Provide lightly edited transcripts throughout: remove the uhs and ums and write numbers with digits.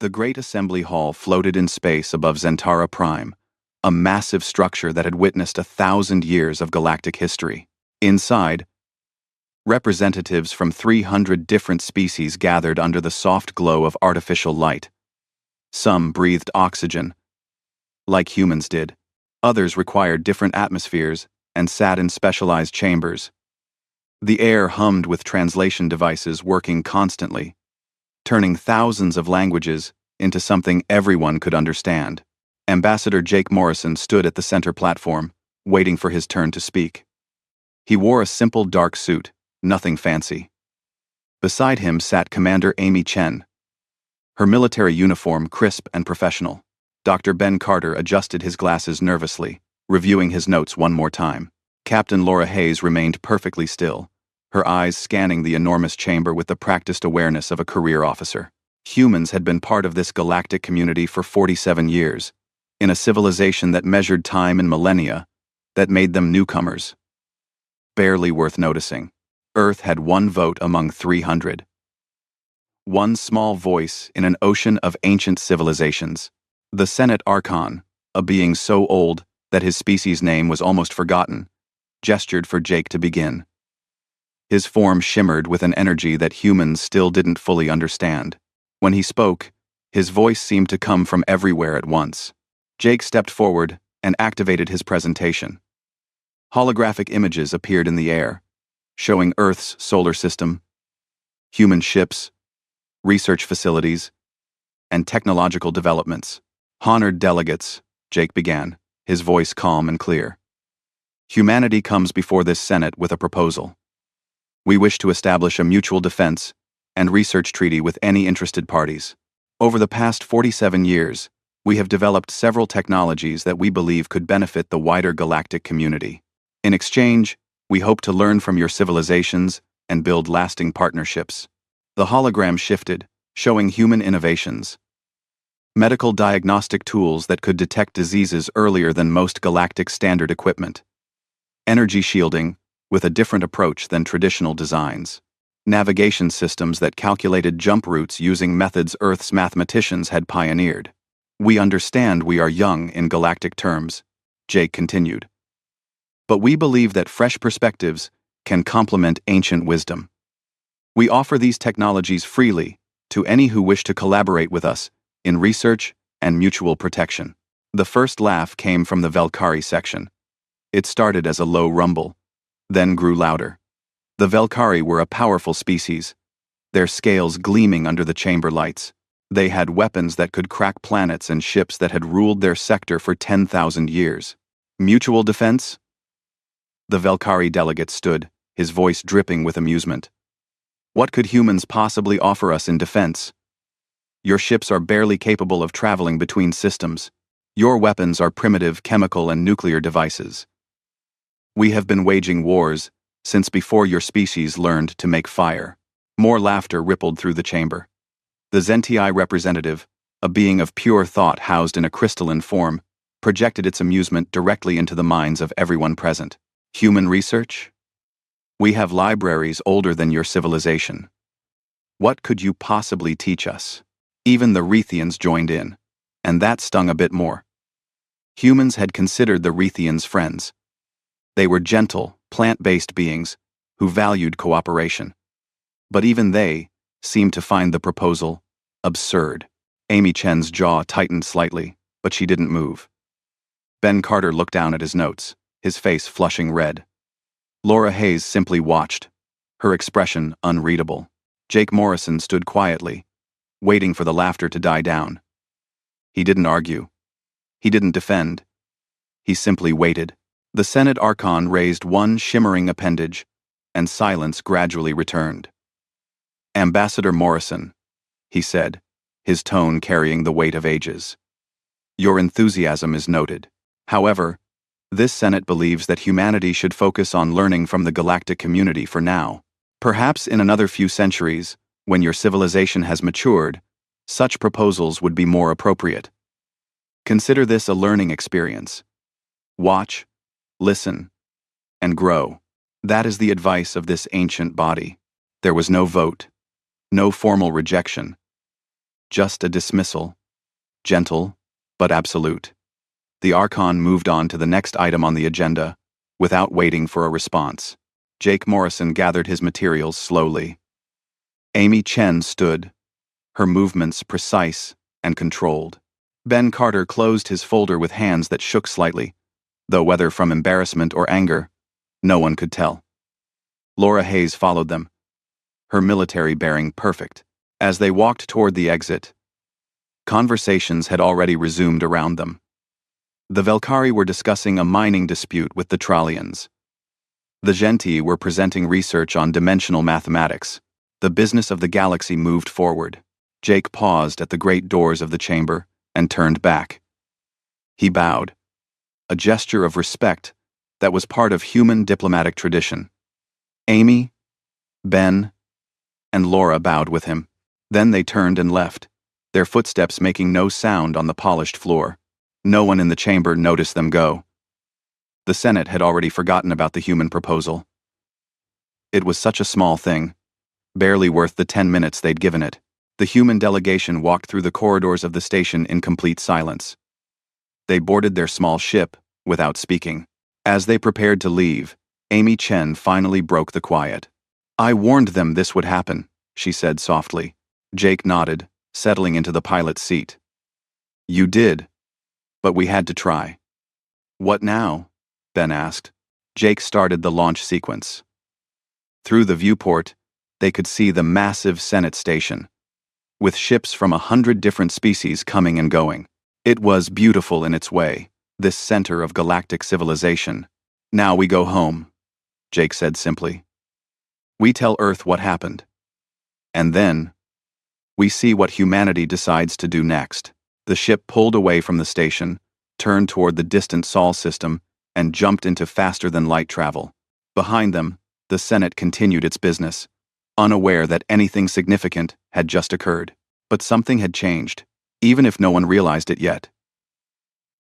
The Great Assembly Hall floated in space above Zentara Prime, a massive structure that had witnessed 1,000 years of galactic history. Inside, representatives from 300 different species gathered under the soft glow of artificial light. Some breathed oxygen, like humans did. Others required different atmospheres and sat in specialized chambers. The air hummed with translation devices working constantly, turning thousands of languages into something everyone could understand. Ambassador Jake Morrison stood at the center platform, waiting for his turn to speak. He wore a simple dark suit, nothing fancy. Beside him sat Commander Amy Chen, her military uniform crisp and professional. Dr. Ben Carter adjusted his glasses nervously, reviewing his notes one more time. Captain Laura Hayes remained perfectly still, her eyes scanning the enormous chamber with the practiced awareness of a career officer. Humans had been part of this galactic community for 47 years, in a civilization that measured time in millennia, that made them newcomers. Barely worth noticing. Earth had one vote among 300. One small voice in an ocean of ancient civilizations. The Senate Archon, a being so old that his species' name was almost forgotten, gestured for Jake to begin. His form shimmered with an energy that humans still didn't fully understand. When he spoke, his voice seemed to come from everywhere at once. Jake stepped forward and activated his presentation. Holographic images appeared in the air, showing Earth's solar system, human ships, research facilities, and technological developments. Honored delegates, Jake began, his voice calm and clear. Humanity comes before this Senate with a proposal. We wish to establish a mutual defense and research treaty with any interested parties. Over the past 47 years, we have developed several technologies that we believe could benefit the wider galactic community. In exchange, we hope to learn from your civilizations and build lasting partnerships. The hologram shifted, showing human innovations. Medical diagnostic tools that could detect diseases earlier than most galactic standard equipment. Energy shielding, with a different approach than traditional designs. Navigation systems that calculated jump routes using methods Earth's mathematicians had pioneered. We understand we are young in galactic terms, Jake continued. But we believe that fresh perspectives can complement ancient wisdom. We offer these technologies freely to any who wish to collaborate with us in research and mutual protection. The first laugh came from the Velkari section. It started as a low rumble, then grew louder. The Velkari were a powerful species, their scales gleaming under the chamber lights. They had weapons that could crack planets and ships that had ruled their sector for 10,000 years. Mutual defense? The Velkari delegate stood, his voice dripping with amusement. What could humans possibly offer us in defense? Your ships are barely capable of traveling between systems. Your weapons are primitive chemical and nuclear devices. We have been waging wars since before your species learned to make fire. More laughter rippled through the chamber. The Zentii representative, a being of pure thought housed in a crystalline form, projected its amusement directly into the minds of everyone present. Human research? We have libraries older than your civilization. What could you possibly teach us? Even the Rethians joined in, and that stung a bit more. Humans had considered the Rethians friends. They were gentle, plant-based beings who valued cooperation. But even they seemed to find the proposal absurd. Amy Chen's jaw tightened slightly, but she didn't move. Ben Carter looked down at his notes, his face flushing red. Laura Hayes simply watched, her expression unreadable. Jake Morrison stood quietly, waiting for the laughter to die down. He didn't argue. He didn't defend. He simply waited. The Senate Archon raised one shimmering appendage, and silence gradually returned. Ambassador Morrison, he said, his tone carrying the weight of ages. Your enthusiasm is noted. However, this Senate believes that humanity should focus on learning from the galactic community for now. Perhaps in another few centuries, when your civilization has matured, such proposals would be more appropriate. Consider this a learning experience. Watch, listen, and grow. That is the advice of this ancient body. There was no vote, no formal rejection, Just a dismissal. Gentle, but absolute. The Archon moved on to the next item on the agenda, without waiting for a response. Jake Morrison gathered his materials slowly. Amy Chen stood, her movements precise and controlled. Ben Carter closed his folder with hands that shook slightly, though whether from embarrassment or anger, no one could tell. Laura Hayes followed them, her military bearing perfect. As they walked toward the exit, conversations had already resumed around them. The Velkari were discussing a mining dispute with the Trallians. The Genti were presenting research on dimensional mathematics. The business of the galaxy moved forward. Jake paused at the great doors of the chamber and turned back. He bowed, a gesture of respect that was part of human diplomatic tradition. Amy, Ben, and Laura bowed with him. Then they turned and left, their footsteps making no sound on the polished floor. No one in the chamber noticed them go. The Senate had already forgotten about the human proposal. It was such a small thing, barely worth the 10 minutes they'd given it. The human delegation walked through the corridors of the station in complete silence. They boarded their small ship without speaking. As they prepared to leave, Amy Chen finally broke the quiet. "I warned them this would happen," she said softly. Jake nodded, settling into the pilot's seat. "You did, but we had to try." "What now?" Ben asked. Jake started the launch sequence. Through the viewport, they could see the massive Senate station, with ships from 100 different species coming and going. It was beautiful in its way, this center of galactic civilization. "Now we go home," Jake said simply. "We tell Earth what happened. And then, we see what humanity decides to do next." The ship pulled away from the station, turned toward the distant Sol system, and jumped into faster-than-light travel. Behind them, the Senate continued its business, unaware that anything significant had just occurred. But something had changed, even if no one realized it yet.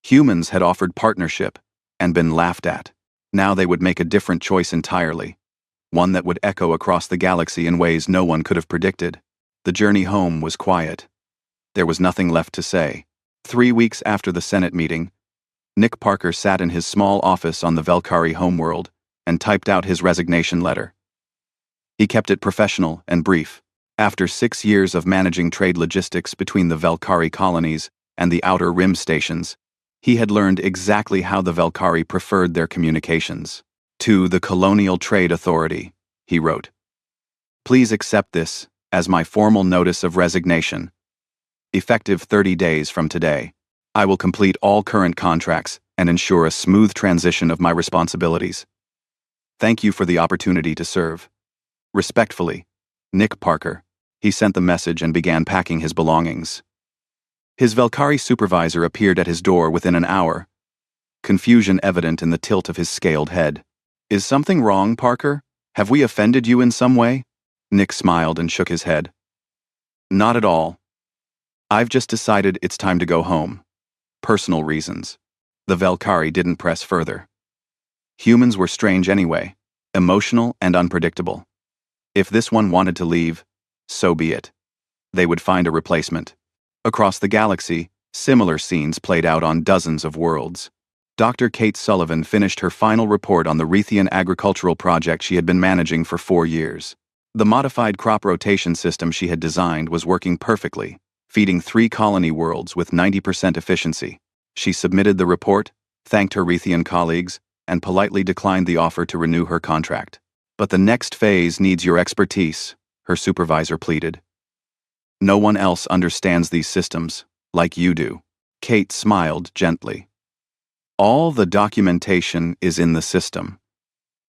Humans had offered partnership and been laughed at. Now they would make a different choice entirely, one that would echo across the galaxy in ways no one could have predicted. The journey home was quiet. There was nothing left to say. 3 weeks after the Senate meeting, Nick Parker sat in his small office on the Velkari homeworld and typed out his resignation letter. He kept it professional and brief. After 6 years of managing trade logistics between the Velkari colonies and the Outer Rim stations, he had learned exactly how the Velkari preferred their communications. "To the Colonial Trade Authority," he wrote. "Please accept this as my formal notice of resignation. Effective 30 days from today, I will complete all current contracts and ensure a smooth transition of my responsibilities. Thank you for the opportunity to serve. Respectfully, Nick Parker." He sent the message and began packing his belongings. His Velkari supervisor appeared at his door within an hour, confusion evident in the tilt of his scaled head. "Is something wrong, Parker? Have we offended you in some way?" Nick smiled and shook his head. "Not at all. I've just decided it's time to go home. Personal reasons." The Velkari didn't press further. Humans were strange anyway, emotional and unpredictable. If this one wanted to leave, so be it. They would find a replacement. Across the galaxy, similar scenes played out on dozens of worlds. Dr. Kate Sullivan finished her final report on the Rethian agricultural project she had been managing for 4 years. The modified crop rotation system she had designed was working perfectly, feeding 3 colony worlds with 90% efficiency. She submitted the report, thanked her Rethian colleagues, and politely declined the offer to renew her contract. "But the next phase needs your expertise," her supervisor pleaded. "No one else understands these systems like you do." Kate smiled gently. "All the documentation is in the system.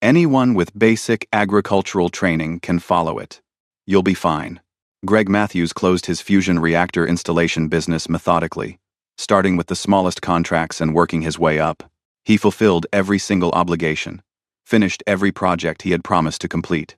Anyone with basic agricultural training can follow it. You'll be fine." Greg Matthews closed his fusion reactor installation business methodically, starting with the smallest contracts and working his way up. He fulfilled every single obligation, finished every project he had promised to complete.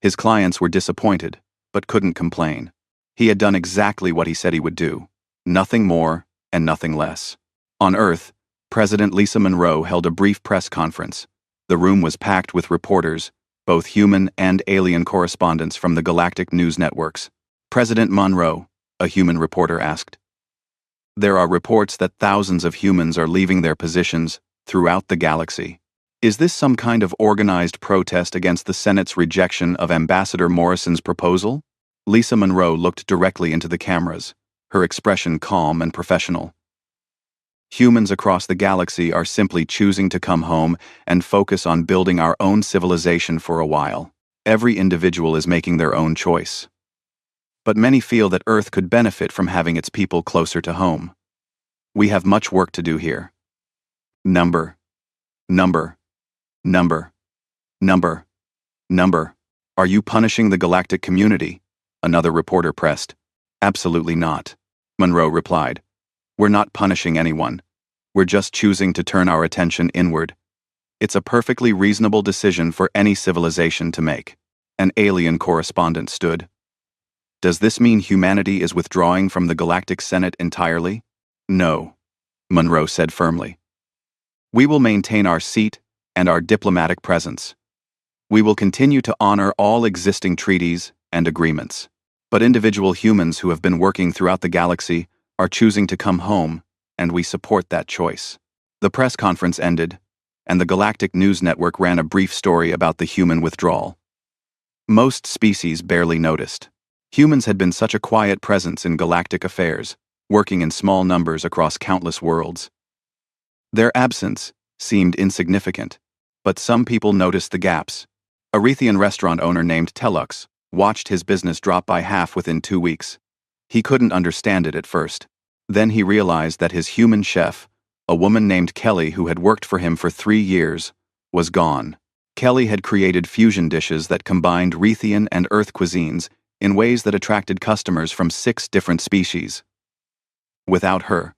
His clients were disappointed, but couldn't complain. He had done exactly what he said he would do, nothing more and nothing less. On Earth, President Lisa Monroe held a brief press conference. The room was packed with reporters, both human and alien correspondents from the galactic news networks. "President Monroe," a human reporter asked. There are reports that thousands of humans are leaving their positions throughout the galaxy. Is this some kind of organized protest against the Senate's rejection of Ambassador Morrison's proposal? Lisa Monroe looked directly into the cameras, her expression calm and professional. Humans across the galaxy are simply choosing to come home and focus on building our own civilization for a while. Every individual is making their own choice. But many feel that Earth could benefit from having its people closer to home. We have much work to do here. Number. Are you punishing the galactic community? Another reporter pressed. Absolutely not, Monroe replied. We're not punishing anyone. We're just choosing to turn our attention inward. It's a perfectly reasonable decision for any civilization to make. An alien correspondent stood. Does this mean humanity is withdrawing from the Galactic Senate entirely? No, Monroe said firmly. We will maintain our seat and our diplomatic presence. We will continue to honor all existing treaties and agreements. But individual humans who have been working throughout the galaxy are choosing to come home, and we support that choice. The press conference ended, and the Galactic News Network ran a brief story about the human withdrawal. Most species barely noticed. Humans had been such a quiet presence in galactic affairs, working in small numbers across countless worlds. Their absence seemed insignificant, but some people noticed the gaps. A Rethian restaurant owner named Tellux watched his business drop by half within 2 weeks. He couldn't understand it at first. Then he realized that his human chef, a woman named Kelly who had worked for him for 3 years, was gone. Kelly had created fusion dishes that combined Rethian and Earth cuisines in ways that attracted customers from 6 different species. Without her,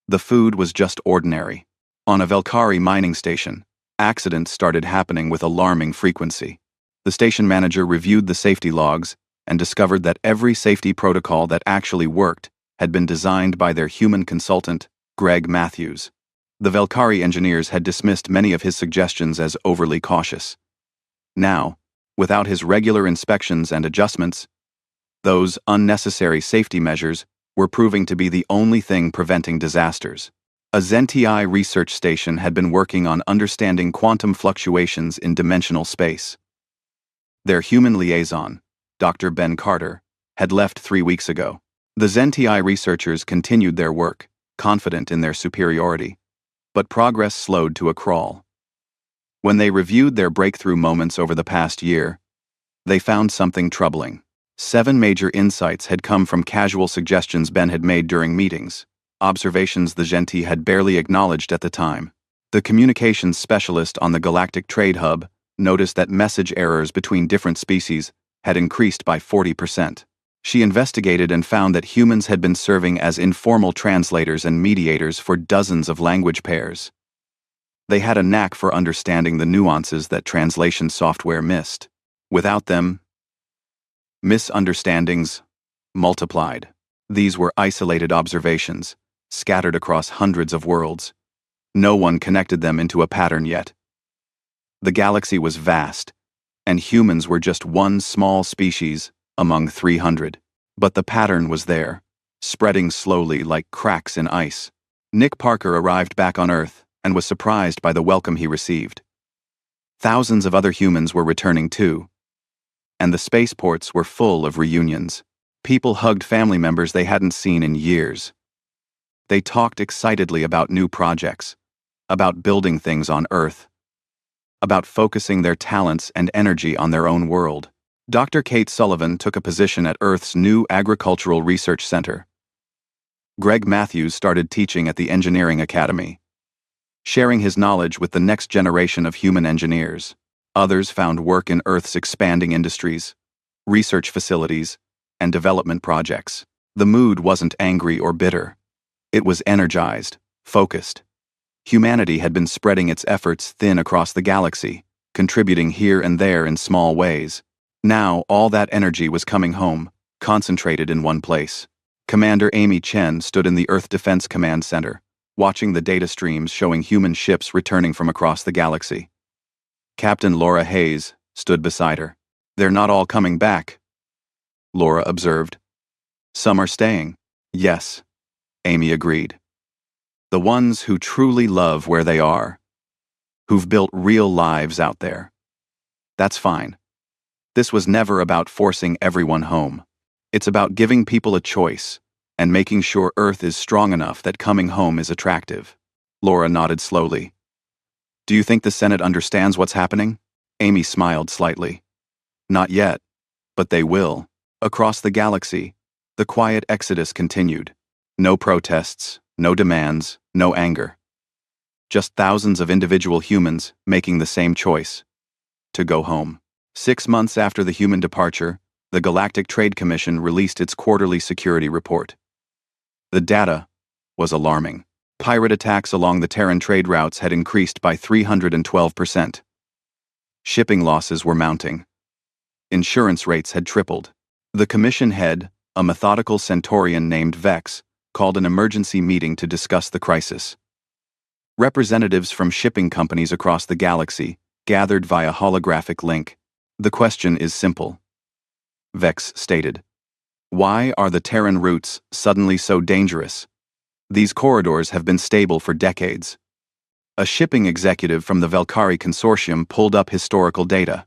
the food was just ordinary. On a Velkari mining station, accidents started happening with alarming frequency. The station manager reviewed the safety logs and discovered that every safety protocol that actually worked had been designed by their human consultant, Greg Matthews. The Velkari engineers had dismissed many of his suggestions as overly cautious. Now, without his regular inspections and adjustments, those unnecessary safety measures were proving to be the only thing preventing disasters. A ZenTI research station had been working on understanding quantum fluctuations in dimensional space. Their human liaison, Dr. Ben Carter, had left 3 weeks ago. The ZenTI researchers continued their work, confident in their superiority, but progress slowed to a crawl. When they reviewed their breakthrough moments over the past year, they found something troubling. 7 major insights had come from casual suggestions Ben had made during meetings, observations the Genti had barely acknowledged at the time. The communications specialist on the Galactic Trade Hub noticed that message errors between different species had increased by 40%. She investigated and found that humans had been serving as informal translators and mediators for dozens of language pairs. They had a knack for understanding the nuances that translation software missed. Without them, misunderstandings multiplied. These were isolated observations, scattered across hundreds of worlds. No one connected them into a pattern yet. The galaxy was vast, and humans were just one small species among 300. But the pattern was there, spreading slowly like cracks in ice. Nick Parker arrived back on Earth and was surprised by the welcome he received. Thousands of other humans were returning too, and the spaceports were full of reunions. People hugged family members they hadn't seen in years. They talked excitedly about new projects, about building things on Earth, about focusing their talents and energy on their own world. Dr. Kate Sullivan took a position at Earth's new Agricultural Research Center. Greg Matthews started teaching at the Engineering Academy, sharing his knowledge with the next generation of human engineers. Others found work in Earth's expanding industries, research facilities, and development projects. The mood wasn't angry or bitter. It was energized, focused. Humanity had been spreading its efforts thin across the galaxy, contributing here and there in small ways. Now, all that energy was coming home, concentrated in one place. Commander Amy Chen stood in the Earth Defense Command Center, watching the data streams showing human ships returning from across the galaxy. Captain Laura Hayes stood beside her. "They're not all coming back," Laura observed. Some are staying. Yes, Amy agreed. The ones who truly love where they are, who've built real lives out there. That's fine. This was never about forcing everyone home. It's about giving people a choice and making sure Earth is strong enough that coming home is attractive. Laura nodded slowly. Do you think the Senate understands what's happening? Amy smiled slightly. Not yet, but they will. Across the galaxy, the quiet exodus continued. No protests, no demands, no anger. Just thousands of individual humans making the same choice: to go home. 6 months after the human departure, the Galactic Trade Commission released its quarterly security report. The data was alarming. Pirate attacks along the Terran trade routes had increased by 312%. Shipping losses were mounting. Insurance rates had tripled. The commission head, a methodical Centaurian named Vex, called an emergency meeting to discuss the crisis. Representatives from shipping companies across the galaxy gathered via holographic link. The question is simple. Vex stated. Why are the Terran routes suddenly so dangerous? These corridors have been stable for decades. A shipping executive from the Valkyrie Consortium pulled up historical data.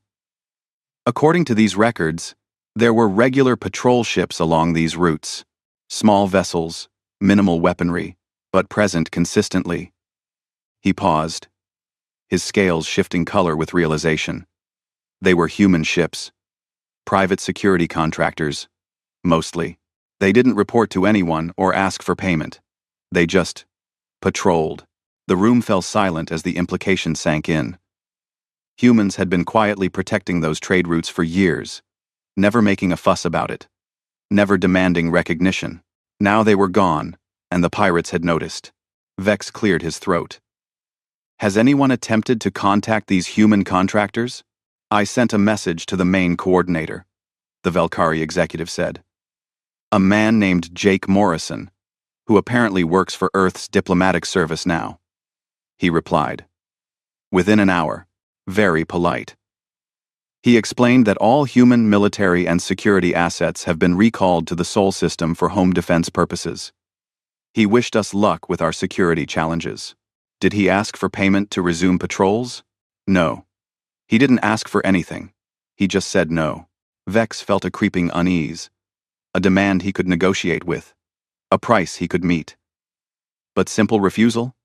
According to these records, there were regular patrol ships along these routes. Small vessels, minimal weaponry, but present consistently. He paused, his scales shifting color with realization. They were human ships. Private security contractors, mostly. They didn't report to anyone or ask for payment. They just patrolled. The room fell silent as the implication sank in. Humans had been quietly protecting those trade routes for years, never making a fuss about it, never demanding recognition. Now they were gone, and the pirates had noticed. Vex cleared his throat. Has anyone attempted to contact these human contractors? I sent a message to the main coordinator, the Valkyrie executive said. A man named Jake Morrison, who apparently works for Earth's diplomatic service now. He replied. Within an hour. Very polite. He explained that all human military and security assets have been recalled to the Sol system for home defense purposes. He wished us luck with our security challenges. Did he ask for payment to resume patrols? No. He didn't ask for anything. He just said no. Vex felt a creeping unease. A demand he could negotiate with. A price he could meet. But simple refusal?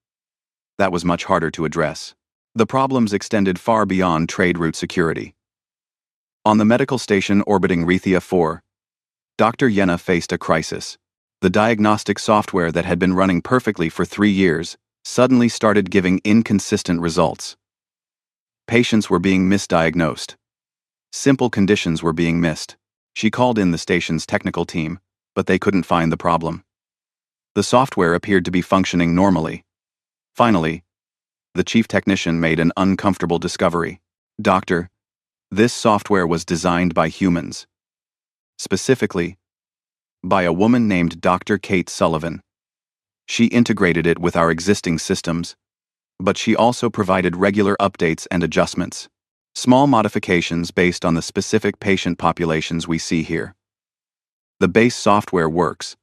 That was much harder to address. The problems extended far beyond trade route security. On the medical station orbiting Rethia 4, Dr. Yenna faced a crisis. The diagnostic software that had been running perfectly for 3 years suddenly started giving inconsistent results. Patients were being misdiagnosed. Simple conditions were being missed. She called in the station's technical team, but they couldn't find the problem. The software appeared to be functioning normally. Finally, the chief technician made an uncomfortable discovery. Doctor, this software was designed by humans. Specifically, by a woman named Dr. Kate Sullivan. She integrated it with our existing systems, but she also provided regular updates and adjustments, small modifications based on the specific patient populations we see here. The base software works,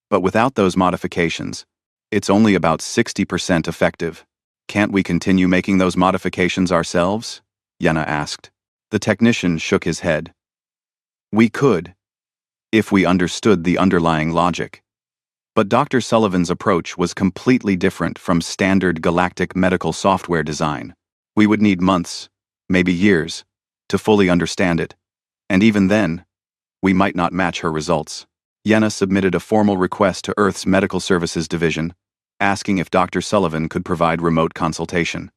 but without those modifications, it's only about 60% effective. Can't we continue making those modifications ourselves? Yenna asked. The technician shook his head. We could, if we understood the underlying logic. But Dr. Sullivan's approach was completely different from standard galactic medical software design. We would need months, maybe years, to fully understand it. And even then, we might not match her results. Yenna submitted a formal request to Earth's Medical Services Division, asking if Dr. Sullivan could provide remote consultation.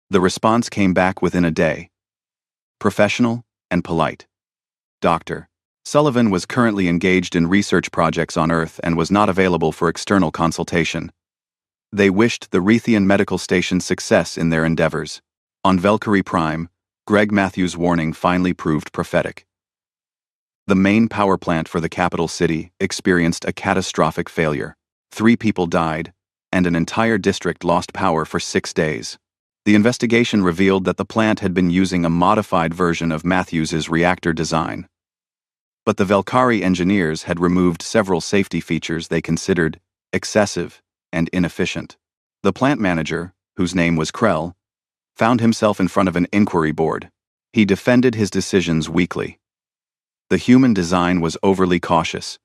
The response came back within a day. Professional and polite. Dr. Sullivan was currently engaged in research projects on Earth and was not available for external consultation. They wished the Rethian Medical Station success in their endeavors. On Valkyrie Prime, Greg Matthews' warning finally proved prophetic. The main power plant for the capital city experienced a catastrophic failure. 3 people died, and an entire district lost power for 6 days. The investigation revealed that the plant had been using a modified version of Matthews's reactor design. But the Velkari engineers had removed several safety features they considered excessive and inefficient. The plant manager, whose name was Krell, found himself in front of an inquiry board. He defended his decisions weakly. The human design was overly cautious.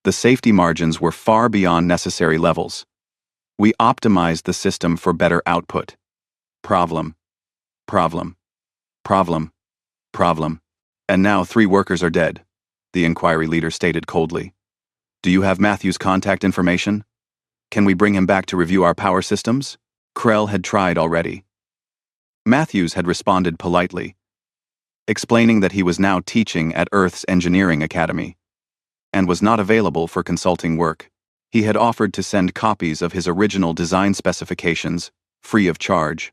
The safety margins were far beyond necessary levels. We optimized the system for better output. Problem. Problem. Problem. Problem. And now 3 workers are dead, the inquiry leader stated coldly. Do you have Matthew's contact information? Can we bring him back to review our power systems? Krell had tried already. Matthews had responded politely, explaining that he was now teaching at Earth's Engineering Academy and was not available for consulting work. He had offered to send copies of his original design specifications, free of charge,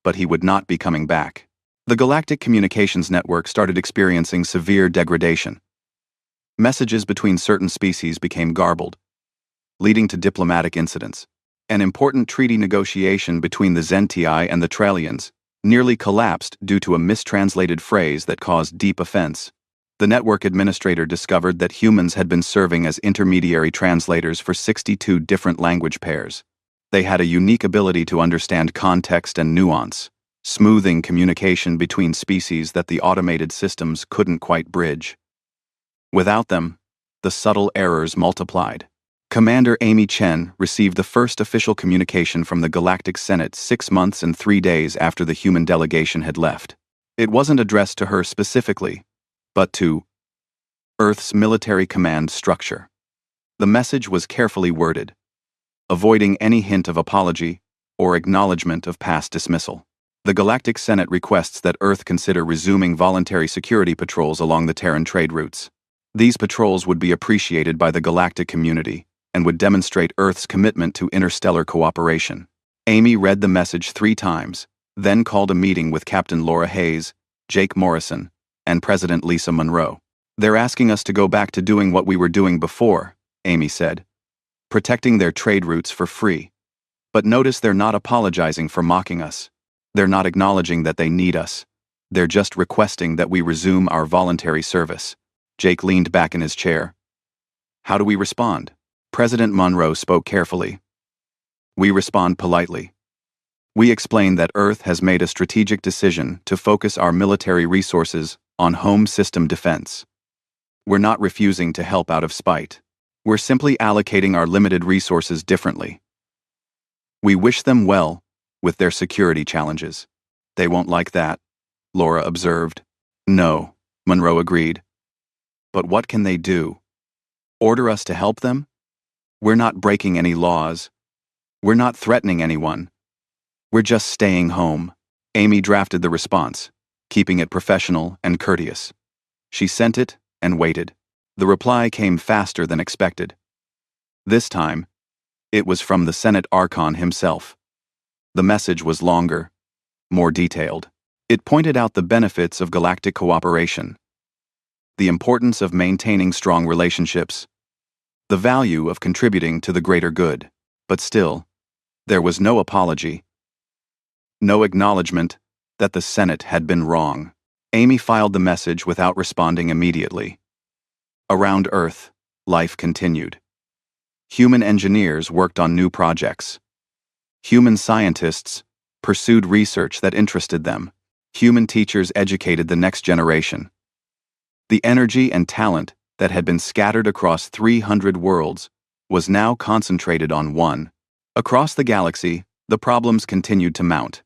but he would not be coming back. The Galactic Communications Network started experiencing severe degradation. Messages between certain species became garbled, leading to diplomatic incidents. An important treaty negotiation between the Zentii and the Trallians nearly collapsed due to a mistranslated phrase that caused deep offense. The network administrator discovered that humans had been serving as intermediary translators for 62 different language pairs. They had a unique ability to understand context and nuance, smoothing communication between species that the automated systems couldn't quite bridge. Without them, the subtle errors multiplied. Commander Amy Chen received the first official communication from the Galactic Senate 6 months and 3 days after the human delegation had left. It wasn't addressed to her specifically, but to Earth's military command structure. The message was carefully worded, avoiding any hint of apology or acknowledgement of past dismissal. The Galactic Senate requests that Earth consider resuming voluntary security patrols along the Terran trade routes. These patrols would be appreciated by the galactic community and would demonstrate Earth's commitment to interstellar cooperation. Amy read the message 3 times, then called a meeting with Captain Laura Hayes, Jake Morrison, and President Lisa Monroe. They're asking us to go back to doing what we were doing before, Amy said, protecting their trade routes for free. But notice they're not apologizing for mocking us. They're not acknowledging that they need us. They're just requesting that we resume our voluntary service. Jake leaned back in his chair. How do we respond? President Monroe spoke carefully. We respond politely. We explain that Earth has made a strategic decision to focus our military resources on home system defense. We're not refusing to help out of spite. We're simply allocating our limited resources differently. We wish them well with their security challenges. They won't like that, Laura observed. No, Monroe agreed. But what can they do? Order us to help them? We're not breaking any laws. We're not threatening anyone. We're just staying home. Amy drafted the response, keeping it professional and courteous. She sent it and waited. The reply came faster than expected. This time, it was from the Senate Archon himself. The message was longer, more detailed. It pointed out the benefits of galactic cooperation, the importance of maintaining strong relationships, the value of contributing to the greater good. But still, there was no apology, no acknowledgement that the Senate had been wrong. Amy filed the message without responding immediately. Around Earth, life continued. Human engineers worked on new projects. Human scientists pursued research that interested them. Human teachers educated the next generation. The energy and talent that had been scattered across 300 worlds was now concentrated on one. Across the galaxy, the problems continued to mount.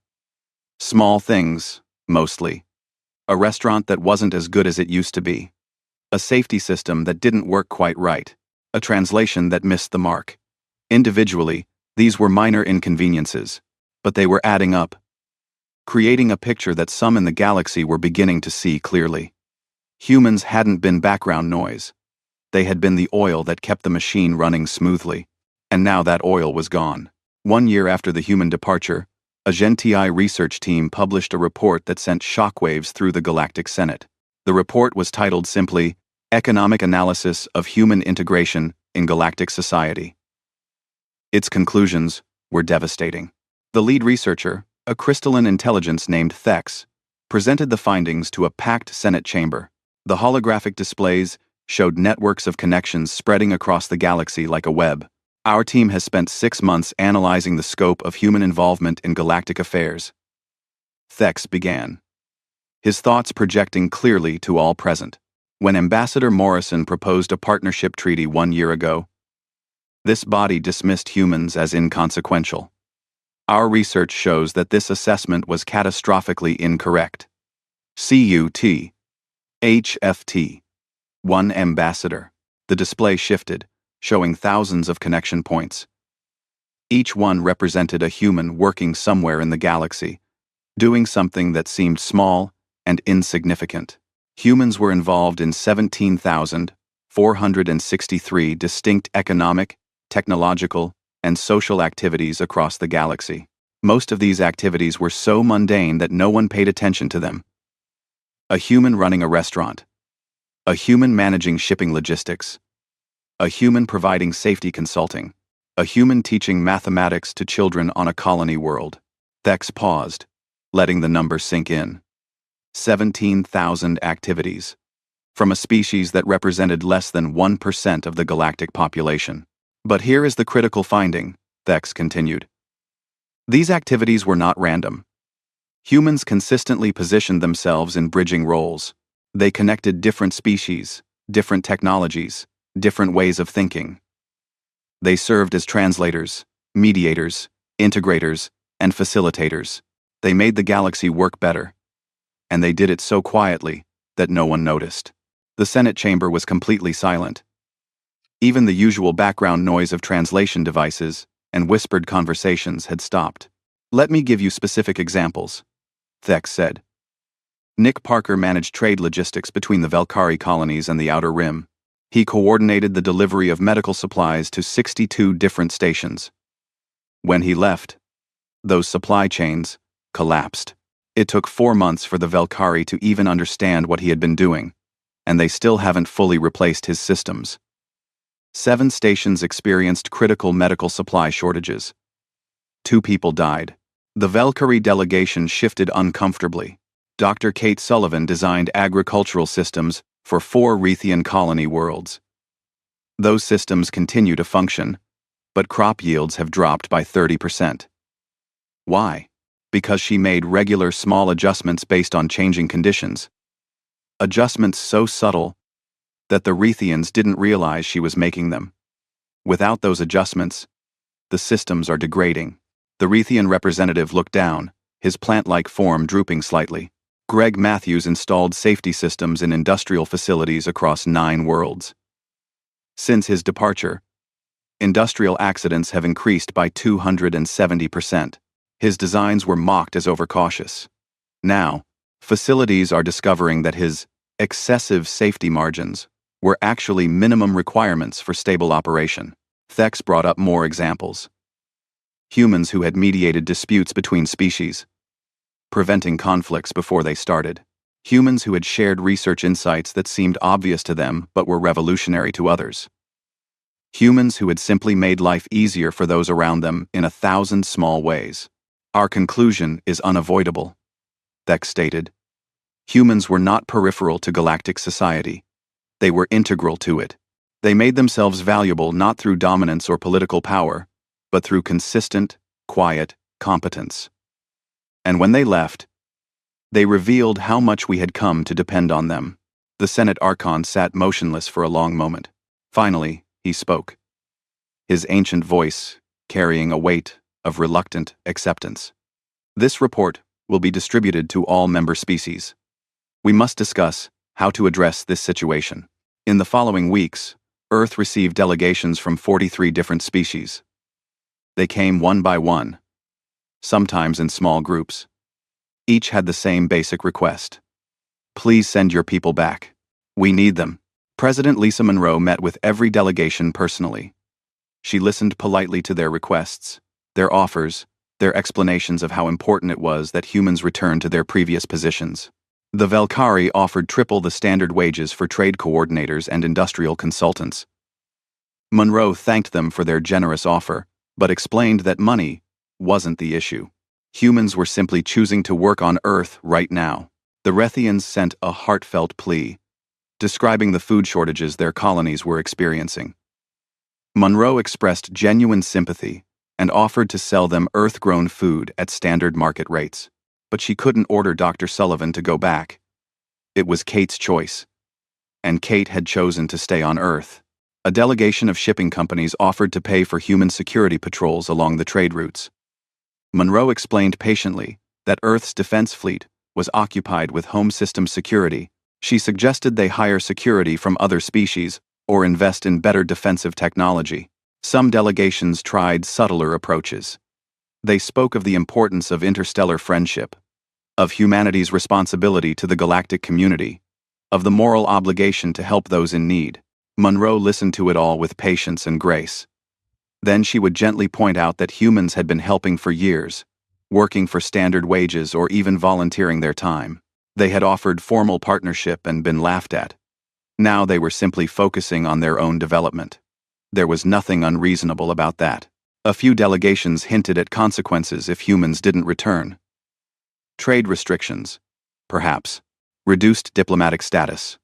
Small things, mostly. A restaurant that wasn't as good as it used to be. A safety system that didn't work quite right. A translation that missed the mark. Individually, these were minor inconveniences, but they were adding up, creating a picture that some in the galaxy were beginning to see clearly. Humans hadn't been background noise. They had been the oil that kept the machine running smoothly. And now that oil was gone. 1 year after the human departure, a Zentii research team published a report that sent shockwaves through the Galactic Senate. The report was titled simply, Economic Analysis of Human Integration in Galactic Society. Its conclusions were devastating. The lead researcher, a crystalline intelligence named Thex, presented the findings to a packed Senate chamber. The holographic displays showed networks of connections spreading across the galaxy like a web. Our team has spent 6 months analyzing the scope of human involvement in galactic affairs. Thex began, his thoughts projecting clearly to all present. When Ambassador Morrison proposed a partnership treaty 1 year ago, this body dismissed humans as inconsequential. Our research shows that this assessment was catastrophically incorrect. CUT. HFT. 1 Ambassador. The display shifted, showing thousands of connection points. Each one represented a human working somewhere in the galaxy, doing something that seemed small and insignificant. Humans were involved in 17,463 distinct economic, technological, and social activities across the galaxy. Most of these activities were so mundane that no one paid attention to them. A human running a restaurant. A human managing shipping logistics. A human providing safety consulting. A human teaching mathematics to children on a colony world. Thex paused, letting the number sink in. 17,000 activities. From a species that represented less than 1% of the galactic population. But here is the critical finding, Thex continued. These activities were not random. Humans consistently positioned themselves in bridging roles. They connected different species, different technologies, different ways of thinking. They served as translators, mediators, integrators, and facilitators. They made the galaxy work better. And they did it so quietly that no one noticed. The Senate chamber was completely silent. Even the usual background noise of translation devices and whispered conversations had stopped. Let me give you specific examples, Thex said. Nick Parker managed trade logistics between the Velkari colonies and the Outer Rim. He coordinated the delivery of medical supplies to 62 different stations. When he left, those supply chains collapsed. It took 4 months for the Velkari to even understand what he had been doing, and they still haven't fully replaced his systems. 7 stations experienced critical medical supply shortages. 2 people died. The Velkari delegation shifted uncomfortably. Dr. Kate Sullivan designed agricultural systems for 4 Rethian colony worlds. Those systems continue to function, but crop yields have dropped by 30%. Why? Because she made regular small adjustments based on changing conditions. Adjustments so subtle that the Rethians didn't realize she was making them. Without those adjustments, the systems are degrading. The Rethian representative looked down, his plant-like form drooping slightly. Greg Matthews installed safety systems in industrial facilities across 9 worlds. Since his departure, industrial accidents have increased by 270%. His designs were mocked as overcautious. Now, facilities are discovering that his excessive safety margins were actually minimum requirements for stable operation. Thex brought up more examples. Humans who had mediated disputes between species, preventing conflicts before they started. Humans who had shared research insights that seemed obvious to them but were revolutionary to others. Humans who had simply made life easier for those around them in 1,000 small ways. Our conclusion is unavoidable, Thex stated. Humans were not peripheral to galactic society. They were integral to it. They made themselves valuable not through dominance or political power, but through consistent, quiet competence. And when they left, they revealed how much we had come to depend on them. The Senate Archon sat motionless for a long moment. Finally, he spoke, his ancient voice carrying a weight of reluctant acceptance. This report will be distributed to all member species. We must discuss how to address this situation. In the following weeks, Earth received delegations from 43 different species. They came one by one, sometimes in small groups. Each had the same basic request. Please send your people back. We need them. President Lisa Monroe met with every delegation personally. She listened politely to their requests, their offers, their explanations of how important it was that humans return to their previous positions. The Velkari offered triple the standard wages for trade coordinators and industrial consultants. Monroe thanked them for their generous offer, but explained that money wasn't the issue. Humans were simply choosing to work on Earth right now. The Rethians sent a heartfelt plea. describing the food shortages their colonies were experiencing. Monroe expressed genuine sympathy and offered to sell them Earth-grown food at standard market rates, but she couldn't order Dr. Sullivan to go back. It was Kate's choice, and Kate had chosen to stay on Earth. A delegation of shipping companies offered to pay for human security patrols along the trade routes. Monroe explained patiently that Earth's defense fleet was occupied with home system security. She suggested they hire security from other species or invest in better defensive technology. Some delegations tried subtler approaches. They spoke of the importance of interstellar friendship, of humanity's responsibility to the galactic community, of the moral obligation to help those in need. Monroe listened to it all with patience and grace. Then she would gently point out that humans had been helping for years, working for standard wages or even volunteering their time. They had offered formal partnership and been laughed at. Now they were simply focusing on their own development. There was nothing unreasonable about that. A few delegations hinted at consequences if humans didn't return. Trade restrictions, perhaps. Reduced diplomatic status.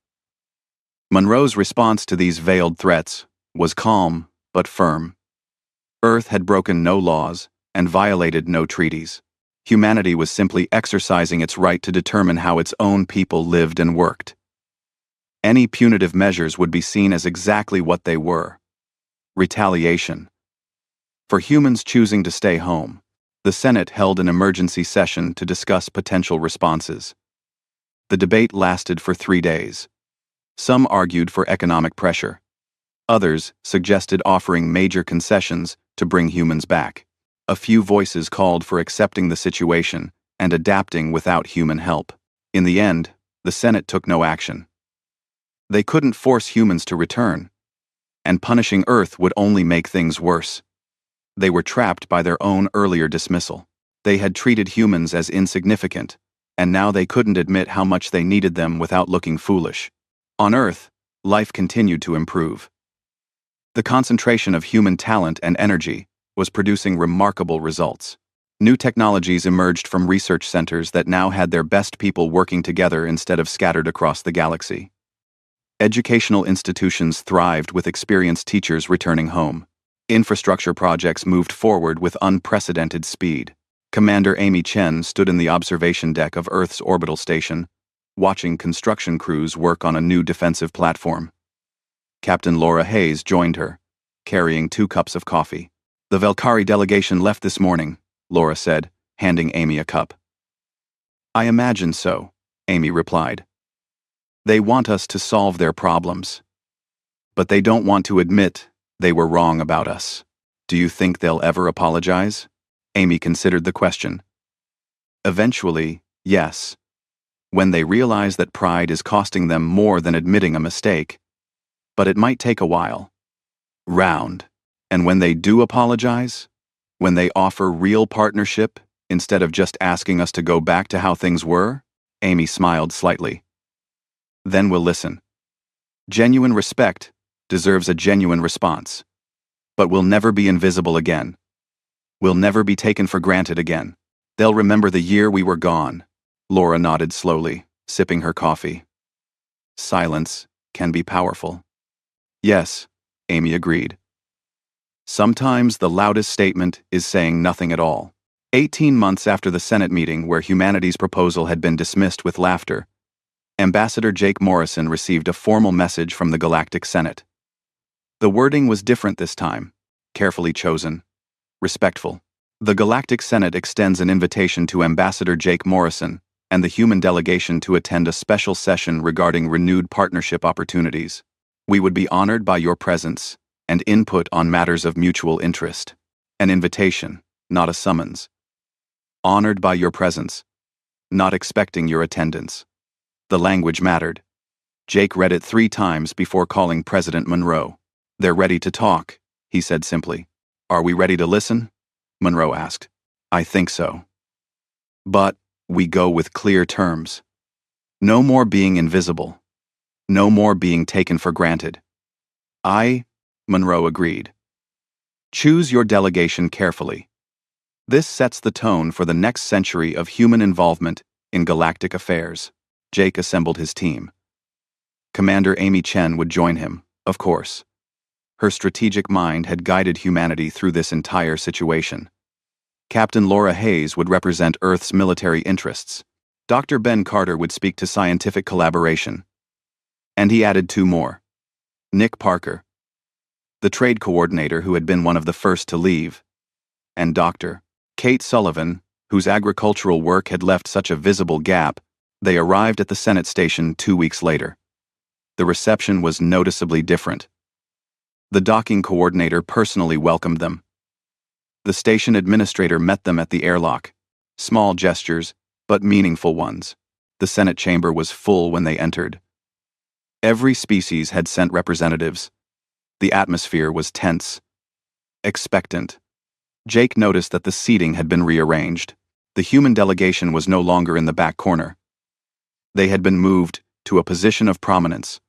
Monroe's response to these veiled threats was calm but firm. Earth had broken no laws and violated no treaties. Humanity was simply exercising its right to determine how its own people lived and worked. Any punitive measures would be seen as exactly what they were: retaliation. For humans choosing to stay home, the Senate held an emergency session to discuss potential responses. The debate lasted for 3 days. Some argued for economic pressure. Others suggested offering major concessions to bring humans back. A few voices called for accepting the situation and adapting without human help. In the end, the Senate took no action. They couldn't force humans to return, and punishing Earth would only make things worse. They were trapped by their own earlier dismissal. They had treated humans as insignificant, and now they couldn't admit how much they needed them without looking foolish. On Earth, life continued to improve. The concentration of human talent and energy was producing remarkable results. New technologies emerged from research centers that now had their best people working together instead of scattered across the galaxy. Educational institutions thrived with experienced teachers returning home. Infrastructure projects moved forward with unprecedented speed. Commander Amy Chen stood in the observation deck of Earth's orbital station, watching construction crews work on a new defensive platform. Captain Laura Hayes joined her, carrying 2 cups of coffee. "The Valkyrie delegation left this morning," Laura said, handing Amy a cup. "I imagine so," Amy replied. "They want us to solve their problems. But they don't want to admit they were wrong about us. Do you think they'll ever apologize?" Amy considered the question. "Eventually, yes. When they realize that pride is costing them more than admitting a mistake. But it might take a while." Round. "And when they do apologize? When they offer real partnership, instead of just asking us to go back to how things were?" Amy smiled slightly. "Then we'll listen. Genuine respect deserves a genuine response. But we'll never be invisible again. We'll never be taken for granted again. They'll remember the year we were gone." Laura nodded slowly, sipping her coffee. "Silence can be powerful." "Yes," Amy agreed. "Sometimes the loudest statement is saying nothing at all." 18 months after the Senate meeting where humanity's proposal had been dismissed with laughter, Ambassador Jake Morrison received a formal message from the Galactic Senate. The wording was different this time, carefully chosen, respectful. The Galactic Senate extends an invitation to Ambassador Jake Morrison and the human delegation to attend a special session regarding renewed partnership opportunities. We would be honored by your presence and input on matters of mutual interest. An invitation, not a summons. Honored by your presence, not expecting your attendance. The language mattered. Jake read it 3 times before calling President Monroe. "They're ready to talk," he said simply. "Are we ready to listen?" Monroe asked. "I think so. But we go with clear terms. No more being invisible. No more being taken for granted." Monroe agreed. "Choose your delegation carefully. This sets the tone for the next century of human involvement in galactic affairs." Jake assembled his team. Commander Amy Chen would join him, of course. Her strategic mind had guided humanity through this entire situation. Captain Laura Hayes would represent Earth's military interests. Dr. Ben Carter would speak to scientific collaboration. And he added two more. Nick Parker, the trade coordinator who had been one of the first to leave, and Dr. Kate Sullivan, whose agricultural work had left such a visible gap. They arrived at the Senate station 2 weeks later. The reception was noticeably different. The docking coordinator personally welcomed them. The station administrator met them at the airlock. Small gestures, but meaningful ones. The Senate chamber was full when they entered. Every species had sent representatives. The atmosphere was tense, expectant. Jake noticed that the seating had been rearranged. The human delegation was no longer in the back corner. They had been moved to a position of prominence,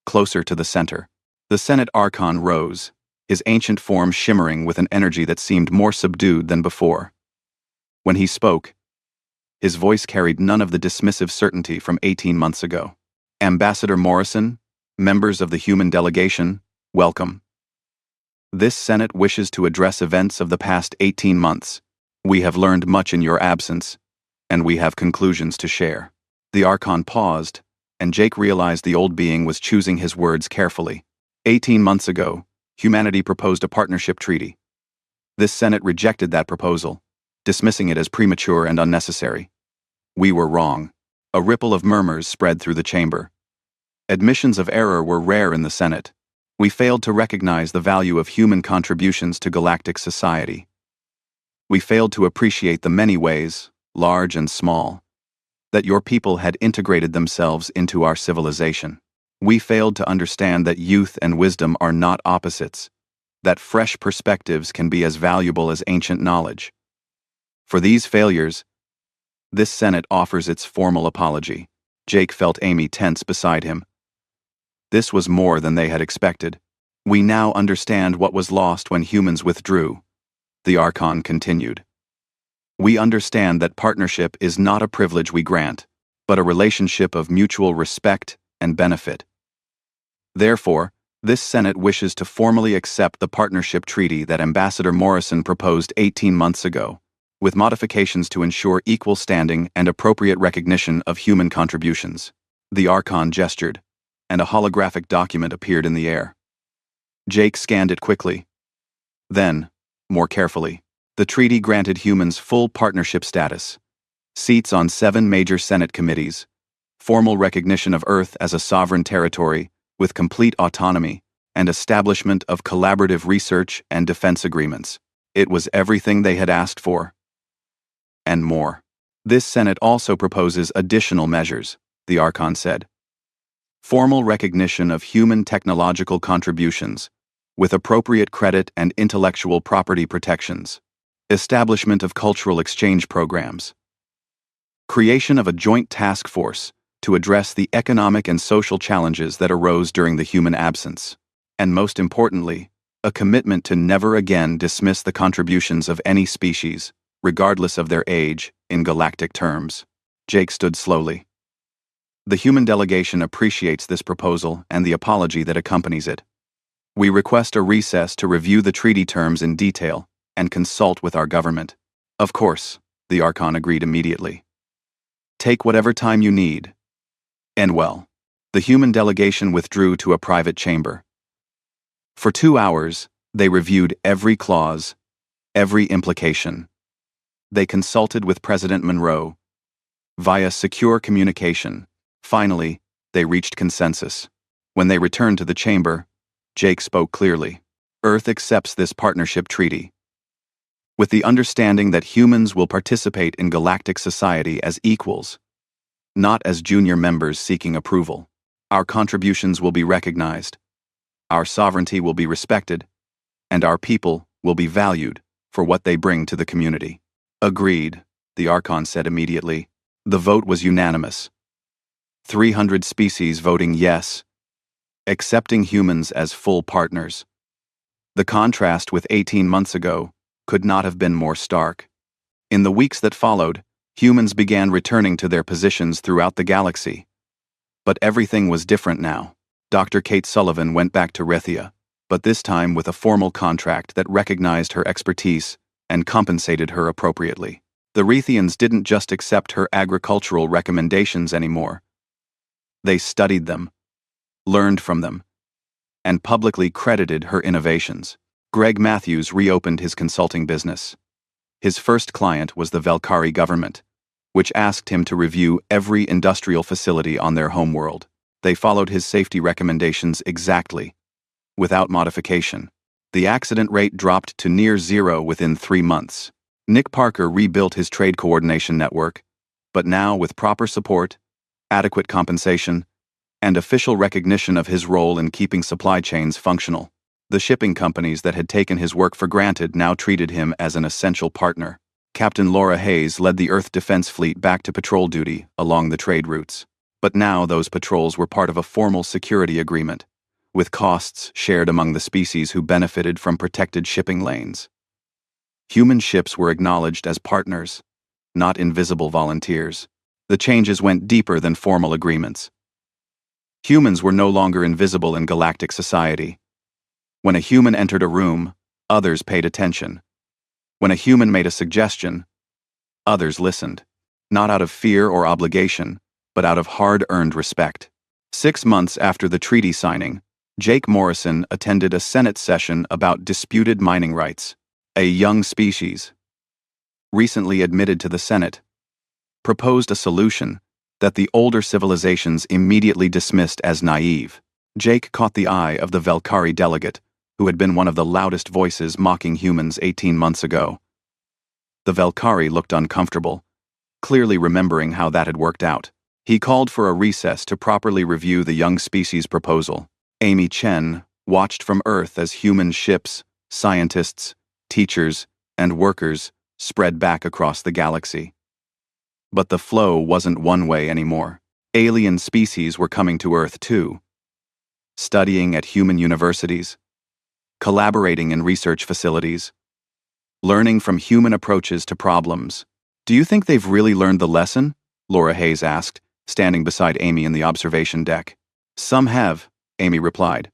closer to the center. The Senate Archon rose, his ancient form shimmering with an energy that seemed more subdued than before. When he spoke, his voice carried none of the dismissive certainty from 18 months ago. Ambassador Morrison, members of the human delegation, welcome. This Senate wishes to address events of the past 18 months. We have learned much in your absence, and we have conclusions to share. The Archon paused, and Jake realized the old being was choosing his words carefully. 18 months ago, humanity proposed a partnership treaty. This Senate rejected that proposal, dismissing it as premature and unnecessary. We were wrong. A ripple of murmurs spread through the chamber. Admissions of error were rare in the Senate. We failed to recognize the value of human contributions to galactic society. We failed to appreciate the many ways, large and small, that your people had integrated themselves into our civilization. We failed to understand that youth and wisdom are not opposites, that fresh perspectives can be as valuable as ancient knowledge. For these failures, this Senate offers its formal apology. Jake felt Amy tense beside him. This was more than they had expected. We now understand what was lost when humans withdrew, the Archon continued. We understand that partnership is not a privilege we grant, but a relationship of mutual respect and benefit. Therefore, this Senate wishes to formally accept the partnership treaty that Ambassador Morrison proposed 18 months ago, with modifications to ensure equal standing and appropriate recognition of human contributions. The Archon gestured, and a holographic document appeared in the air. Jake scanned it quickly. Then, more carefully, the treaty granted humans full partnership status, seats on 7 major Senate committees, formal recognition of Earth as a sovereign territory with complete autonomy, and establishment of collaborative research and defense agreements. It was everything they had asked for. And more. This Senate also proposes additional measures, the Archon said. Formal recognition of human technological contributions, with appropriate credit and intellectual property protections. Establishment of cultural exchange programs. Creation of a joint task force to address the economic and social challenges that arose during the human absence. And most importantly, a commitment to never again dismiss the contributions of any species, regardless of their age, in galactic terms. Jake stood slowly. The human delegation appreciates this proposal and the apology that accompanies it. We request a recess to review the treaty terms in detail and consult with our government. Of course, the Archon agreed immediately. Take whatever time you need. And well, the human delegation withdrew to a private chamber. For 2 hours, they reviewed every clause, every implication. They consulted with President Monroe via secure communication. Finally, they reached consensus. When they returned to the chamber, Jake spoke clearly. Earth accepts this partnership treaty, with the understanding that humans will participate in galactic society as equals, not as junior members seeking approval. Our contributions will be recognized, our sovereignty will be respected, and our people will be valued for what they bring to the community. Agreed, the Archon said immediately. The vote was unanimous. 300 species voting yes, accepting humans as full partners. The contrast with 18 months ago could not have been more stark. In the weeks that followed, humans began returning to their positions throughout the galaxy. But everything was different now. Dr. Kate Sullivan went back to Rethia, but this time with a formal contract that recognized her expertise and compensated her appropriately. The Rethians didn't just accept her agricultural recommendations anymore. They studied them, learned from them, and publicly credited her innovations. Greg Matthews reopened his consulting business. His first client was the Valkyrie government, which asked him to review every industrial facility on their homeworld. They followed his safety recommendations exactly, without modification. The accident rate dropped to near zero within 3 months. Nick Parker rebuilt his trade coordination network, but now with proper support, adequate compensation, and official recognition of his role in keeping supply chains functional. The shipping companies that had taken his work for granted now treated him as an essential partner. Captain Laura Hayes led the Earth Defense Fleet back to patrol duty along the trade routes. But now those patrols were part of a formal security agreement, with costs shared among the species who benefited from protected shipping lanes. Human ships were acknowledged as partners, not invisible volunteers. The changes went deeper than formal agreements. Humans were no longer invisible in galactic society. When a human entered a room, others paid attention. When a human made a suggestion, others listened, not out of fear or obligation, but out of hard-earned respect. 6 months after the treaty signing, Jake Morrison attended a Senate session about disputed mining rights. A young species, recently admitted to the Senate, proposed a solution that the older civilizations immediately dismissed as naive. Jake caught the eye of the Valkyrie delegate, who had been one of the loudest voices mocking humans 18 months ago. The Valkyrie looked uncomfortable, clearly remembering how that had worked out. He called for a recess to properly review the young species proposal. Amy Chen watched from Earth as human ships, scientists, teachers, and workers spread back across the galaxy. But the flow wasn't one way anymore. Alien species were coming to Earth too, studying at human universities, collaborating in research facilities, learning from human approaches to problems. "Do you think they've really learned the lesson?" Laura Hayes asked, standing beside Amy in the observation deck. "Some have," Amy replied.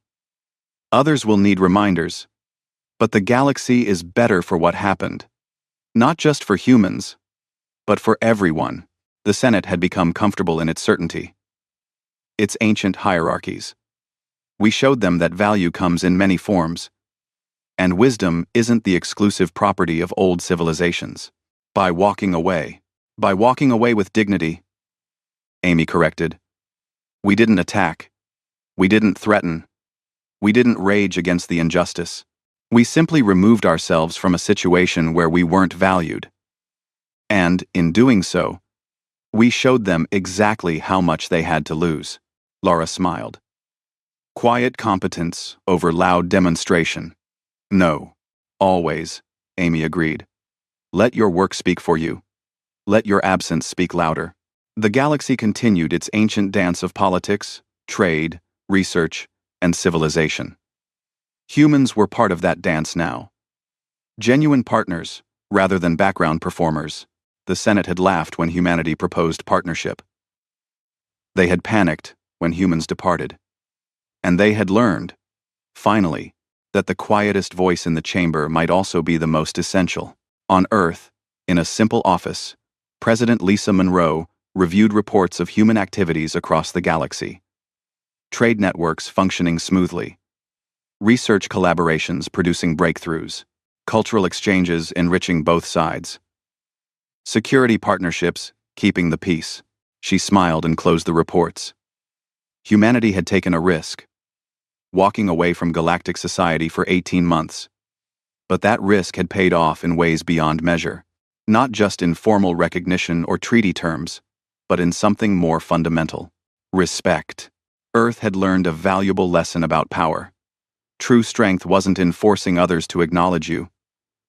"Others will need reminders. But the galaxy is better for what happened. Not just for humans, but for everyone." The Senate had become comfortable in its certainty, its ancient hierarchies. We showed them that value comes in many forms, and wisdom isn't the exclusive property of old civilizations. By walking away with dignity, Amy corrected. We didn't attack. We didn't threaten. We didn't rage against the injustice. We simply removed ourselves from a situation where we weren't valued. And, in doing so, we showed them exactly how much they had to lose. Laura smiled. Quiet competence over loud demonstration. No, always, Amy agreed. Let your work speak for you. Let your absence speak louder. The galaxy continued its ancient dance of politics, trade, research, and civilization. Humans were part of that dance now. Genuine partners, rather than background performers. The Senate had laughed when humanity proposed partnership. They had panicked when humans departed. And they had learned, finally, that the quietest voice in the chamber might also be the most essential. On Earth, in a simple office, President Lisa Monroe reviewed reports of human activities across the galaxy. Trade networks functioning smoothly. Research collaborations producing breakthroughs. Cultural exchanges enriching both sides. Security partnerships keeping the peace. She smiled and closed the reports. Humanity had taken a risk, walking away from galactic society for 18 months. But that risk had paid off in ways beyond measure, not just in formal recognition or treaty terms, but in something more fundamental. Respect. Earth had learned a valuable lesson about power. True strength wasn't in forcing others to acknowledge you.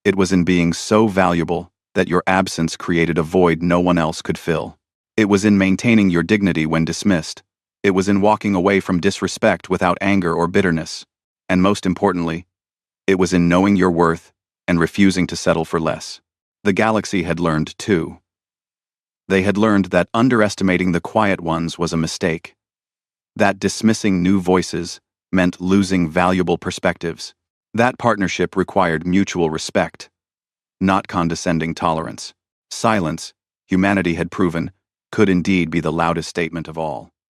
It was in being so valuable that your absence created a void no one else could fill. It was in maintaining your dignity when dismissed. It was in walking away from disrespect without anger or bitterness. And most importantly, it was in knowing your worth and refusing to settle for less. The galaxy had learned too. They had learned that underestimating the quiet ones was a mistake. that dismissing new voices meant losing valuable perspectives. That partnership required mutual respect, not condescending tolerance. Silence, humanity had proven, could indeed be the loudest statement of all.